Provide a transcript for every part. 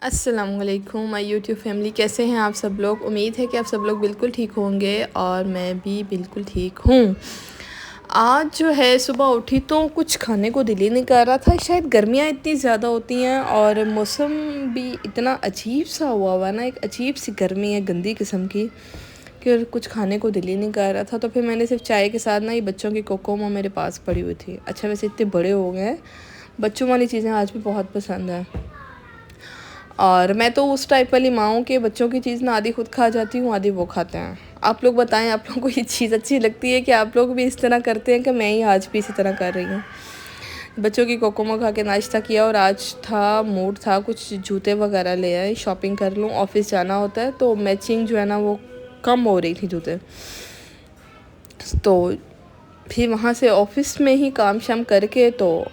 अस्सलामुअलैकुम my YouTube family, कैसे हैं आप सब लोग। उम्मीद है कि आप सब लोग बिल्कुल ठीक होंगे और मैं भी बिल्कुल ठीक हूँ। आज जो है सुबह उठी तो कुछ खाने को दिल ही नहीं कर रहा था। शायद गर्मियाँ इतनी ज़्यादा होती हैं और मौसम भी इतना अजीब सा हुआ ना, एक अजीब सी गर्मी है गंदी किस्म की कि कुछ खाने को दिल ही नहीं कर रहा था। तो फिर मैंने सिर्फ चाय के साथ ना ये बच्चों की कोकोमो मेरे पास पड़ी हुई थी। अच्छा, वैसे इतने बड़े हो गए हैं, बच्चों वाली चीज़ें आज भी बहुत पसंद है। और मैं तो उस टाइप वाली माँ हूँ कि बच्चों की चीज़ ना आधी खुद खा जाती हूँ, आधी वो खाते हैं। आप लोग बताएं, आप लोगों को ये चीज़ अच्छी लगती है कि आप लोग भी इस तरह करते हैं कि मैं ही आज भी इसी तरह कर रही हूँ। बच्चों की कोकोमो खा के नाश्ता किया और आज था मूड था कुछ जूते वगैरह ले आए, शॉपिंग कर लूँ। ऑफिस जाना होता है तो मैचिंग जो है ना वो कम हो रही थी जूते। तो फिर वहाँ से ऑफिस में ही काम शाम करके तो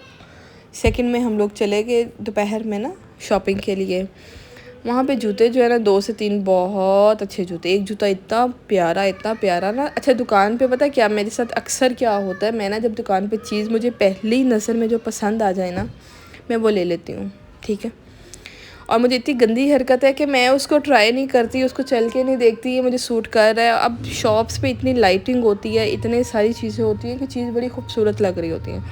सेकंड में हम लोग चले गए दोपहर में ना शॉपिंग के लिए। वहाँ पे जूते जो है ना 2 से 3 बहुत अच्छे जूते। एक जूता इतना प्यारा ना। अच्छा, दुकान पे पता है क्या मेरे साथ अक्सर क्या होता है, मैं ना जब दुकान पे चीज़ मुझे पहली नज़र में जो पसंद आ जाए ना मैं वो ले लेती हूँ, ठीक है। और मुझे इतनी गंदी हरकत है कि मैं उसको ट्राई नहीं करती, उसको चल के नहीं देखती ये मुझे सूट कर रहा है। अब शॉप्स पे इतनी लाइटिंग होती है, इतनी सारी चीज़ें होती हैं कि चीज़ बड़ी खूबसूरत लग रही होती है।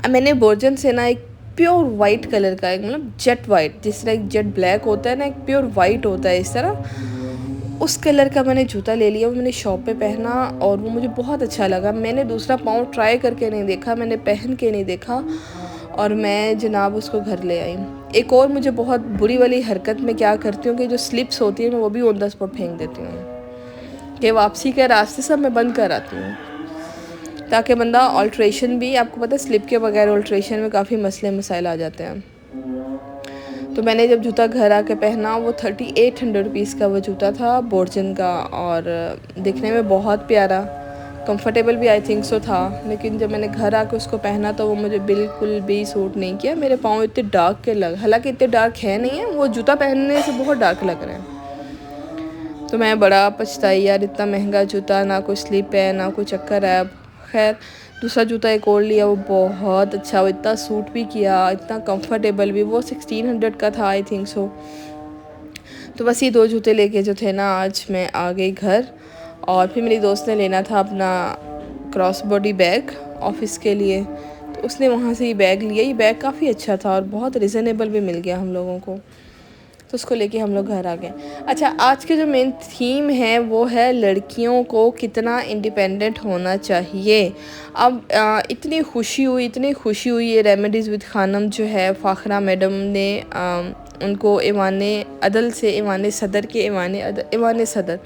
अब मैंने बोर्जन से ना एक प्योर वाइट कलर का, एक मतलब जेट वाइट, जिस तरह एक जेट ब्लैक होता है ना, एक प्योर वाइट होता है इस तरह, उस कलर का मैंने जूता ले लिया। वो मैंने शॉप पे पहना और वो मुझे बहुत अच्छा लगा। मैंने दूसरा पाँव ट्राई करके नहीं देखा, मैंने पहन के नहीं देखा और मैं जनाब उसको घर ले आई। एक और मुझे बहुत बुरी वाली हरकत मैं क्या करती हूँ कि जो स्लिप्स होती है मैं वो भी ऑन द स्पॉट फेंक देती हूँ कि वापसी के रास्ते सब मैं बंद कर आती हूँ, ताकि बंदा ऑल्ट्रेशन भी, आपको पता है स्लिप के बगैर ऑल्ट्रेशन में काफ़ी मसले मसाइल आ जाते हैं। तो मैंने जब जूता घर आके पहना, वो 3800 रुपीज़ का वो जूता था बोर्जन का, और दिखने में बहुत प्यारा, कंफर्टेबल भी आई थिंक सो था। लेकिन जब मैंने घर आके उसको पहना तो वो मुझे बिल्कुल भी सूट नहीं किया। मेरे पाँव इतने डार्क के लग, हालांकि इतने डार्क है नहीं है, वो जूता पहनने से बहुत डार्क लग रहे हैं। तो मैं बड़ा पछताई यार, इतना महंगा जूता, ना कोई स्लिप है ना कोई चक्कर है। अब खैर दूसरा जूता एक और लिया, वो बहुत अच्छा, वो इतना सूट भी किया, इतना कंफर्टेबल भी। वो 1600 का था आई थिंक सो। तो बस ये 2 जूते लेके जो थे ना आज मैं आ गई घर। और फिर मेरी दोस्त ने लेना था अपना क्रॉस बॉडी बैग ऑफिस के लिए, तो उसने वहाँ से ये बैग लिया। ये बैग काफ़ी अच्छा था और बहुत रिजनेबल भी मिल गया हम लोगों को, तो उसको लेके हम लोग घर आ गए। अच्छा, आज के जो मेन थीम है वो है लड़कियों को कितना इंडिपेंडेंट होना चाहिए। अब इतनी खुशी हुई ये रेमेडीज़ विद खानम जो है फ़ाखरा मैडम ने उनको अदल से ईवान सदर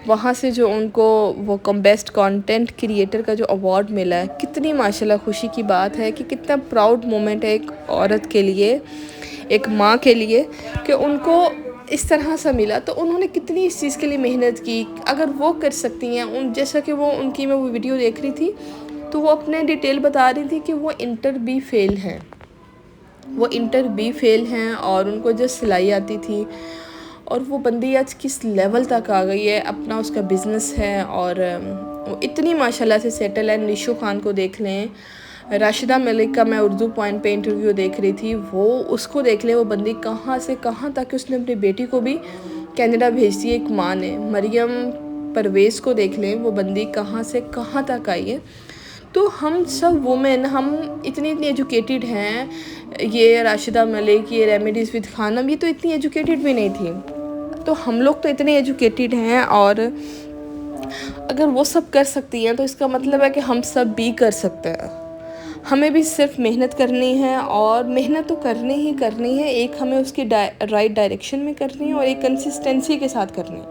वहाँ से जो उनको वो बेस्ट कंटेंट क्रिएटर का जो अवार्ड मिला है, कितनी माशाल्लाह खुशी की बात है कि कितना प्राउड मोमेंट है एक औरत के लिए, एक माँ के लिए, कि उनको इस तरह से मिला। तो उन्होंने कितनी इस चीज़ के लिए मेहनत की। अगर वो कर सकती हैं, जैसा कि वो उनकी मैं वो वीडियो देख रही थी तो वो अपने डिटेल बता रही थी कि वो इंटर बी फेल हैं और उनको जो सिलाई आती थी, और वो बंदी आज किस लेवल तक आ गई है, अपना उसका बिज़नेस है और वो इतनी माशाल्लाह से सेटल है। निशो खान को देख लें, राशिदा मलिक का मैं उर्दू पॉइंट पे इंटरव्यू देख रही थी, वो उसको देख लें, वो बंदी कहाँ से कहाँ तक, उसने अपनी बेटी को भी कनाडा भेज दी एक माँ ने। मरियम परवेज़ को देख लें, वो बंदी कहाँ से कहाँ तक आई है। तो हम सब वुमेन, हम इतनी एजुकेटेड हैं। ये राशिदा मलिक, ये रेमेडीज़ विद खानम, ये तो इतनी एजुकेटेड भी नहीं थी। तो हम लोग तो इतने एजुकेटेड हैं, और अगर वो सब कर सकती हैं तो इसका मतलब है कि हम सब भी कर सकते हैं। हमें भी सिर्फ मेहनत करनी है, और मेहनत तो करनी ही करनी है। एक हमें उसकी राइट डायरेक्शन में करनी है और एक कंसिस्टेंसी के साथ करनी है।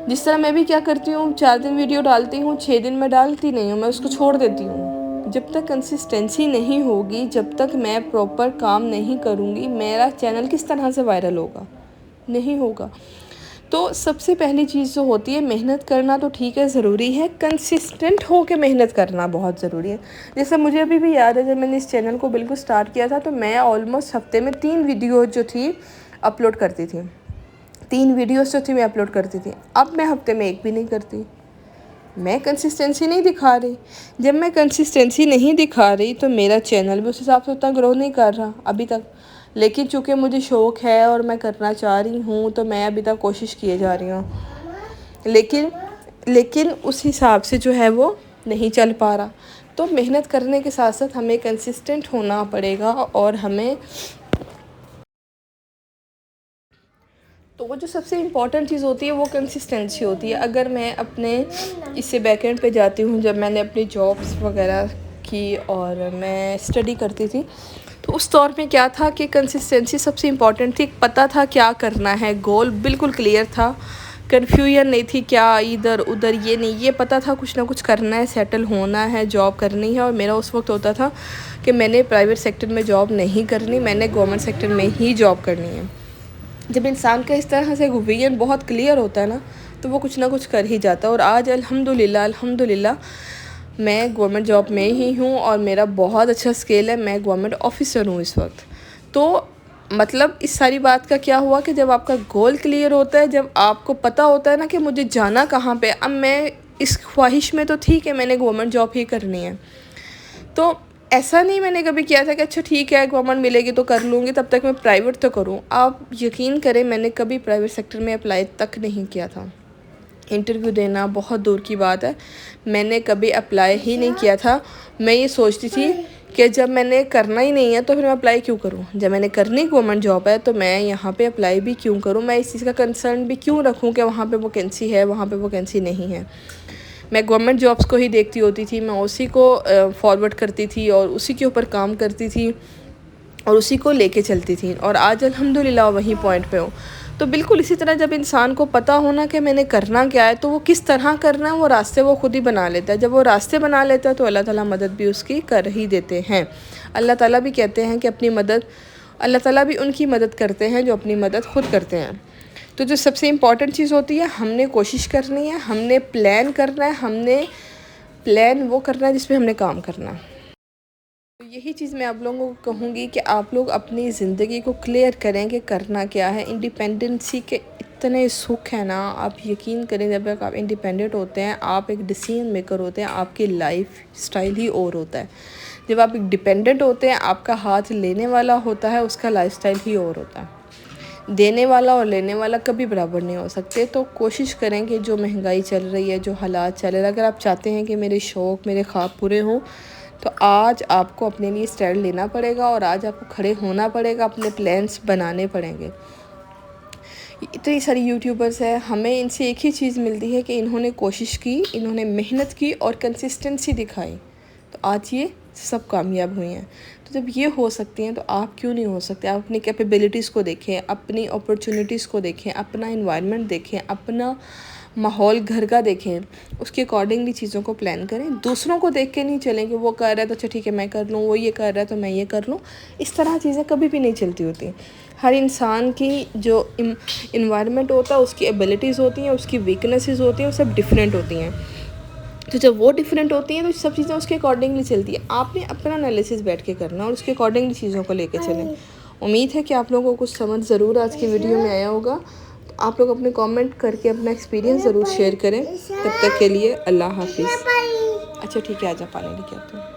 जिस तरह मैं भी क्या करती हूँ, 4 दिन वीडियो डालती हूँ, 6 दिन में डालती नहीं हूँ, मैं उसको छोड़ देती हूँ। जब तक कंसिस्टेंसी नहीं होगी, जब तक मैं प्रॉपर काम नहीं करूँगी, मेरा चैनल किस तरह से वायरल होगा? नहीं होगा। तो सबसे पहली चीज़ जो होती है, मेहनत करना तो ठीक है, ज़रूरी है, कंसिस्टेंट हो के मेहनत करना बहुत ज़रूरी है। जैसे मुझे अभी भी याद है, जब मैंने इस चैनल को बिल्कुल स्टार्ट किया था तो मैं ऑलमोस्ट हफ्ते में 3 वीडियो जो थी अपलोड करती थी। 3 वीडियोस जो थी मैं अपलोड करती थी। अब मैं हफ्ते में 1 भी नहीं करती। मैं कंसिस्टेंसी नहीं दिखा रही। जब मैं कंसिस्टेंसी नहीं दिखा रही तो मेरा चैनल भी उस हिसाब से उतना ग्रो नहीं कर रहा अभी तक। लेकिन चूँकि मुझे शौक़ है और मैं करना चाह रही हूँ तो मैं अभी तक कोशिश किए जा रही हूँ, लेकिन उस हिसाब से जो है वो नहीं चल पा रहा। तो मेहनत करने के साथ साथ हमें कंसिस्टेंट होना पड़ेगा और हमें तो वो जो सबसे इम्पॉर्टेंट चीज़ होती है वो कंसिस्टेंसी होती है। अगर मैं अपने इससे बैकएंड पे जाती हूँ, जब मैंने अपनी जॉब्स वगैरह की और मैं स्टडी करती थी तो उस दौर में क्या था कि कंसिस्टेंसी सबसे इम्पॉर्टेंट थी। पता था क्या करना है, गोल बिल्कुल क्लियर था, कन्फ्यूजन नहीं थी क्या इधर उधर ये नहीं, ये पता था कुछ ना कुछ करना है, सेटल होना है, जॉब करनी है। और मेरा उस वक्त होता था कि मैंने प्राइवेट सेक्टर में जॉब नहीं करनी, मैंने गवर्नमेंट सेक्टर में ही जॉब करनी है। जब इंसान का इस तरह से विजन बहुत क्लियर होता है ना तो वो कुछ ना कुछ कर ही जाता है। और आज अल्हम्दुलिल्लाह मैं गवर्नमेंट जॉब में ही हूँ और मेरा बहुत अच्छा स्केल है, मैं गवर्नमेंट ऑफिसर हूँ इस वक्त। तो मतलब इस सारी बात का क्या हुआ कि जब आपका गोल क्लियर होता है, जब आपको पता होता है ना कि मुझे जाना कहाँ पे, अब मैं इस ख्वाहिश में तो थी कि मैंने गवर्नमेंट जॉब ही करनी है। तो ऐसा नहीं मैंने कभी किया था कि अच्छा ठीक है गवर्नमेंट मिलेगी तो कर लूँगी, तब तक मैं प्राइवेट तो करूँ। आप यकीन करें मैंने कभी प्राइवेट सेक्टर में अप्लाई तक नहीं किया था। इंटरव्यू देना बहुत दूर की बात है, मैंने कभी अप्लाई ही नहीं किया था। मैं ये सोचती थी कि जब मैंने करना ही नहीं है तो फिर मैं अप्लाई क्यों करूँ, जब मैंने करनी गवर्नमेंट जॉब है तो मैं यहाँ पे अप्लाई भी क्यों करूँ, मैं इस चीज़ का कंसर्न भी क्यों रखूँ कि वहाँ पे वैकेंसी है वहाँ पे वैकेंसी नहीं है। मैं गवर्नमेंट जॉब्स को ही देखती होती थी, मैं उसी को फॉरवर्ड करती थी और उसी के ऊपर काम करती थी और उसी को लेके चलती थी और आज अल्हम्दुलिल्लाह वहीं पॉइंट पे हूँ। तो बिल्कुल इसी तरह जब इंसान को पता होना कि मैंने करना क्या है तो वो किस तरह करना है वो रास्ते वो खुद ही बना लेता है। जब वो रास्ते बना लेता है तो अल्लाह ताला मदद भी उसकी कर ही देते हैं। अल्लाह ताला भी कहते हैं कि अपनी मदद, अल्लाह ताला भी उनकी मदद करते हैं जो अपनी मदद खुद करते हैं। तो जो सबसे इम्पॉर्टेंट चीज़ होती है हमने कोशिश करनी है, हमने प्लान करना है, हमने प्लान वो करना है जिस पे हमने काम करना है। तो यही चीज़ मैं आप लोगों को कहूँगी कि आप लोग अपनी ज़िंदगी को क्लियर करें कि करना क्या है। इंडिपेंडेंसी के इतने सुख है ना, आप यकीन करें जब तक आप इंडिपेंडेंट होते हैं, आप एक डिसीजन मेकर होते हैं, आपकी लाइफ स्टाइल ही और होता है। जब आप एक डिपेंडेंट होते हैं, आपका हाथ लेने वाला होता है, उसका लाइफ स्टाइल ही और होता है। देने वाला और लेने वाला कभी बराबर नहीं हो सकते। तो कोशिश करें कि जो महंगाई चल रही है, जो हालात चल रहे हैं, अगर आप चाहते हैं कि मेरे शौक़ मेरे ख्वाब पूरे हों तो आज आपको अपने लिए स्टैंड लेना पड़ेगा और आज आपको खड़े होना पड़ेगा, अपने प्लान्स बनाने पड़ेंगे। इतनी सारी यूट्यूबर्स हैं, हमें इनसे एक ही चीज़ मिलती है कि इन्होंने कोशिश की, इन्होंने मेहनत की और कंसिस्टेंसी दिखाई, तो आज ये सब कामयाब हुई हैं। तो जब ये हो सकती हैं तो आप क्यों नहीं हो सकते। आप अपनी कैपेबिलिटीज़ को देखें, अपनी अपॉर्चुनिटीज़ को देखें, अपना इन्वायरमेंट देखें, अपना माहौल घर का देखें, उसके अकॉर्डिंगली चीज़ों को प्लान करें। दूसरों को देख के नहीं चलें कि वो कर रहा है तो अच्छा ठीक है मैं कर लूँ, वो ये कर रहा है तो मैं ये कर लूँ। इस तरह चीज़ें कभी भी नहीं चलती होती। हर इंसान की जो इन्वायरमेंट होता है, उसकी एबिलिटीज़ होती हैं, उसकी वीकनेसेस होती हैं, वो सब डिफरेंट होती हैं। तो जब वो डिफरेंट होती हैं तो सब चीज़ें उसके अकॉर्डिंगली चलती है। आपने अपना एनालिसिस बैठ के करना और उसके अकॉर्डिंगली चीज़ों को लेके चलें। उम्मीद है कि आप लोगों को कुछ समझ ज़रूर आज की वीडियो में आया होगा। तो आप लोग अपने कमेंट करके अपना एक्सपीरियंस ज़रूर शेयर करें। तब तक के लिए अल्लाह हाफिज़। अच्छा ठीक है, आजा पानी लेके आती हूँ।